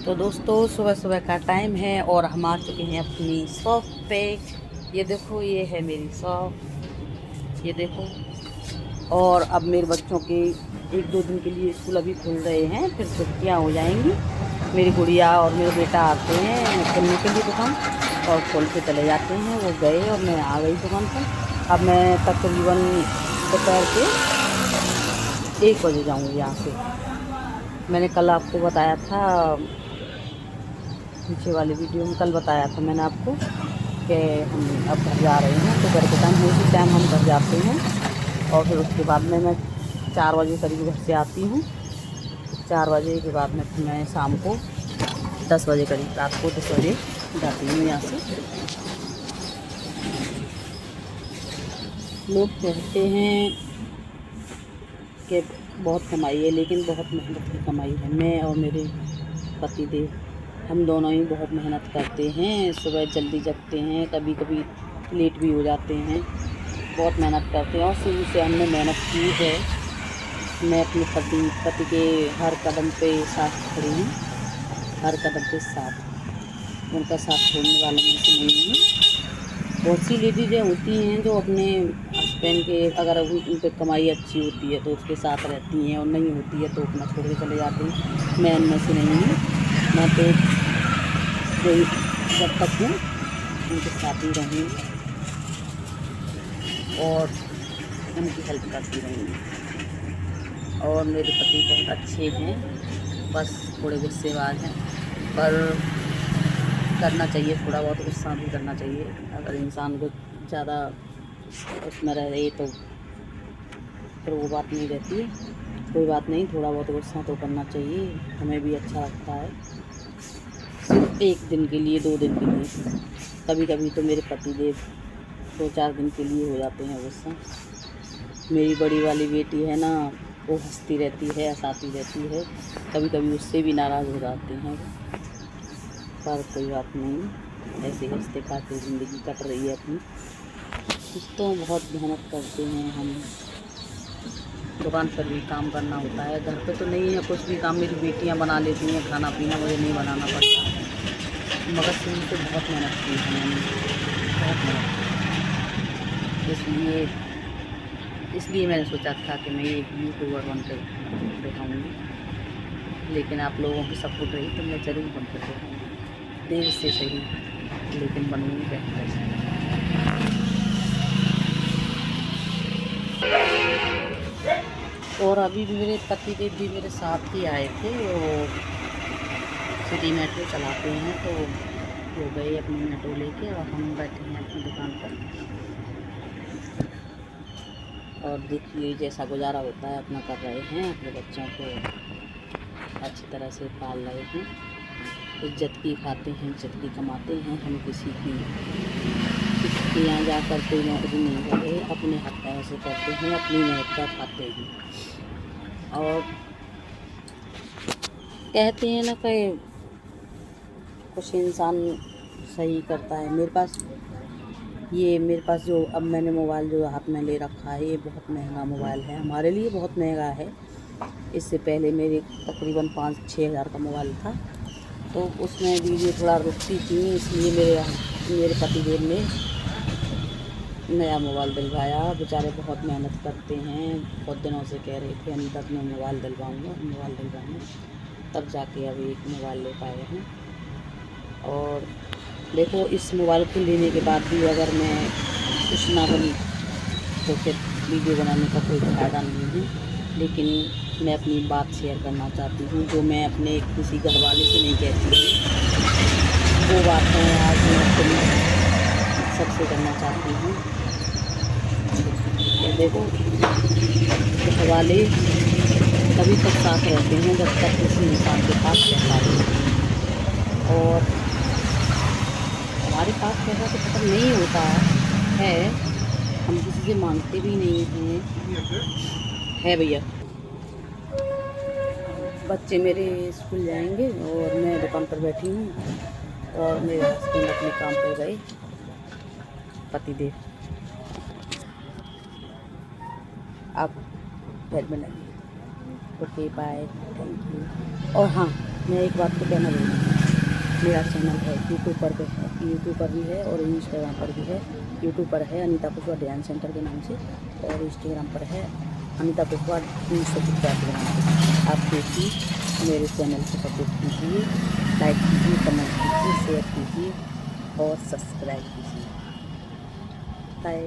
तो दोस्तों सुबह सुबह का टाइम है और हम आ चुके हैं अपनी शॉप पे। ये देखो, ये है मेरी शॉप, ये देखो। और अब मेरे बच्चों के 1-2 दिन के लिए स्कूल अभी खुल रहे हैं, फिर छुट्टियां हो जाएंगी। मेरी गुड़िया और मेरा बेटा आते हैं खोलने के लिए दुकान और खोल के चले जाते हैं। वो गए और मैं आ गई दुकान पर। अब मैं तकरीबन दोपहर के 1 बजे जाऊँगी यहाँ से। मैंने कल आपको बताया था, पीछे वाली वीडियो में कल बताया था मैंने आपको कि हम अब घर जा रहे हैं। तो घर के टाइम उसी टाइम हम घर जाते हैं और फिर उसके बाद में मैं 4 बजे करीब घर से आती हूँ। 4 बजे के बाद में फिर मैं शाम को 10 बजे करीब, रात को 10 बजे जाती हूँ यहाँ से। लोग कहते हैं कि बहुत कमाई है, लेकिन बहुत मेहनत की कमाई है। मैं और मेरे पति देव, हम दोनों ही बहुत मेहनत करते हैं। सुबह जल्दी जगते हैं, कभी कभी लेट भी हो जाते हैं। बहुत मेहनत करते हैं और शुरू से हमने मेहनत की है। मैं अपने पति के हर कदम पे साथ खड़ी हूँ, हर कदम पे साथ। उनका साथ छोड़ने वाला मैं से नहीं हूँ। बहुत सी लेडीज होती हैं जो अपने हस्बैंड के, अगर उन पर कमाई अच्छी होती है तो उसके साथ रहती हैं, और नहीं होती है तो अपना छोड़ के चले जाती हैं। मैं उनमें से नहीं हूँ। मैं तो कोई जब तक हूँ उनके साथ ही रहूँगी और उनकी हेल्प करती रहूँगी। और मेरे पति बहुत अच्छे हैं, बस थोड़े गुस्सेबाज हैं, पर करना चाहिए, थोड़ा बहुत गुस्सा भी करना चाहिए। अगर इंसान को ज़्यादा उसमें रहे तो फिर वो बात नहीं रहती है। कोई बात नहीं, थोड़ा बहुत गुस्सा तो करना चाहिए, हमें भी अच्छा लगता है। सिर्फ 1 दिन के लिए, 2 दिन के लिए, कभी कभी तो मेरे पति देव 2-4 दिन के लिए हो जाते हैं गुस्सा। मेरी बड़ी वाली बेटी है ना, वो हंसती रहती है, हंसाती रहती है, कभी कभी उससे भी नाराज़ हो जाते हैं। पर कोई बात नहीं, ऐसे हंसते खाते ज़िंदगी कट रही है अपनी। तो बहुत मेहनत करते हैं हम। दुकान पर भी काम करना होता है, घर पे तो नहीं है कुछ भी काम, मेरी बेटियां बना लेती हैं खाना पीना, मुझे नहीं बनाना पड़ता। मगर शुरू से बहुत मेहनत की है मैंने, बहुत मेहनत की। इसलिए मैंने सोचा था कि मैं एक यूट्यूबर बनकर दिखाऊँगी। लेकिन आप लोगों की सपोर्ट रही तो मैं ज़रूर बनकर दिखाऊँगी, देर से सही लेकिन बनूँगी बेहतर। और अभी भी मेरे पतिदेव भी मेरे साथ ही आए थे। वो सिटी मेट्रो चलाते हैं, तो वो गए अपनी मेट्रो लेके और हम बैठे हैं अपनी दुकान पर। और देखिए जैसा गुजारा होता है अपना कर रहे हैं, अपने बच्चों को अच्छी तरह से पाल रहे हैं। इज्जत की खाते हैं, इज्जत की कमाते हैं। हम किसी के यहाँ जाकर कोई नौकरी नहीं कर रहे, अपने हाथ पैर से करते हैं, अपनी मेहनत का खाते हैं। और कहते हैं ना कि कुछ इंसान सही करता है। मेरे पास जो अब मैंने मोबाइल जो हाथ में ले रखा है, ये बहुत महंगा मोबाइल है, हमारे लिए बहुत महंगा है। इससे पहले मेरे तकरीबन 5-6 हज़ार का मोबाइल था, तो उसमें वीडियो थोड़ा रुकती थी, इसलिए मेरे पतिदेव ने नया मोबाइल दिलवाया। बेचारे बहुत मेहनत करते हैं, बहुत दिनों से कह रहे थे हम तक मैं मोबाइल दिलवाऊँगा, तब जाके अभी एक मोबाइल ले पाए हैं। और देखो, इस मोबाइल को लेने के बाद भी अगर मैं कुछ ना बनी तो फिर वीडियो बनाने का कोई फ़ायदा नहीं है। लेकिन मैं अपनी बात शेयर करना चाहती हूँ, जो मैं अपने किसी घर वाले से नहीं कहती हूँ, वो बात मैं आज मैं अपनी सबसे करना चाहती हूँ। ये देखो, घर वाले तभी तक साथ रहते हैं जब तक किसी इंसान के पास पैसा हो। और हमारे पास पैसा तो खत्म नहीं होता है, हम किसी से मांगते भी नहीं हैं। है भैया, बच्चे मेरे स्कूल जाएंगे और मैं दुकान पर बैठी हूँ और मेरे हस्बैंड अपने काम पर गए, पतिदेव। आप फिर मिलेंगे। Okay bye, thank you. और हाँ, मैं एक बात तो कहना भूलूँगी, मेरा चैनल है यूट्यूब पर भी है और इंस्टाग्राम पर भी है। यूट्यूब पर है अनीता कुशवाहा ध्यान सेंटर के नाम से और इंस्टाग्राम पर है अनीता कुशवाहा 350 के नाम से। आप देखिए, मेरे चैनल को सपोर्ट कीजिए, लाइक कीजिए, कमेंट कीजिए, शेयर कीजिए और सब्सक्राइब कीजिए। बाय।